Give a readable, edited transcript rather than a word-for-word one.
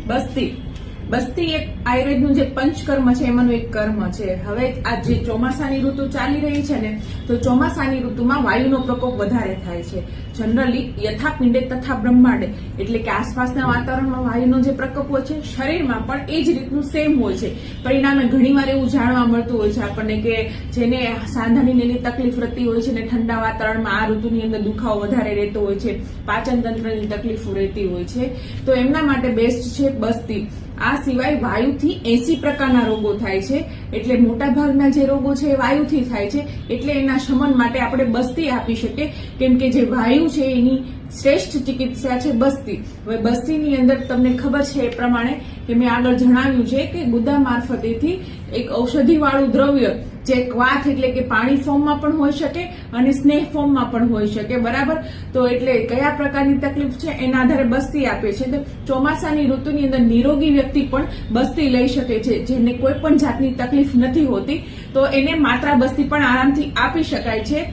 બસ્તી બસ્તી એક આયુર્વેદનું જે પંચકર્મ છે એમાંનું એક કર્મ છે. હવે આ જે ચોમાસાની ઋતુ ચાલી રહી છે ને, તો ચોમાસાની ઋતુમાં વાયુનો પ્રકોપ વધારે થાય છે. જનરલી યથા પિંડે તથા બ્રહ્માંડે, એટલે કે આસપાસના વાતાવરણમાં વાયુનો જે પ્રકોપ હોય છે, શરીરમાં પણ એ જ રીતનું સેમ હોય છે. પરિણામે ઘણીવાર એવું જાણવા મળતું હોય છે આપણને કે જેને સાંધાની એની તકલીફ રહેતી હોય છે ને, ઠંડા વાતાવરણમાં આ ઋતુની અંદર દુખાવો વધારે રહેતો હોય છે, પાચન તંત્રની તકલીફો રહેતી હોય છે, તો એમના માટે બેસ્ટ છે બસ્તી. આ સિવાય વાયુથી 80 પ્રકારના રોગો થાય છે, એટલે મોટા ભાગના જે રોગો છે એ વાયુથી થાય છે, એટલે એના શમન માટે આપણે બસ્તી આપી શકીએ, કેમ કે જે વાયુ છે એની શ્રેષ્ઠ ચિકિત્સા છે બસ્તી. હવે બસ્તીની અંદર તમને ખબર છે એ પ્રમાણે કે મેં આગળ જણાવ્યું છે કે ગુદા મારફતેથી એક ઔષધિવાળું દ્રવ્ય જે ક્વાથ એટલે કે પાણી ફોર્મમાં પણ હોઈ શકે અને સ્નેહ ફોર્મમાં પણ હોઈ શકે, બરાબર. તો એટલે કયા પ્રકારની તકલીફ છે એના આધારે બસ્તી આપે છે. તો ચોમાસાની ઋતુની અંદર નિરોગી વ્યક્તિ પણ બસ્તી લઈ શકે છે, જેને કોઈ પણ જાતની તકલીફ નથી હોતી, તો એને માત્રા બસ્તી પણ આરામથી આપી શકાય છે.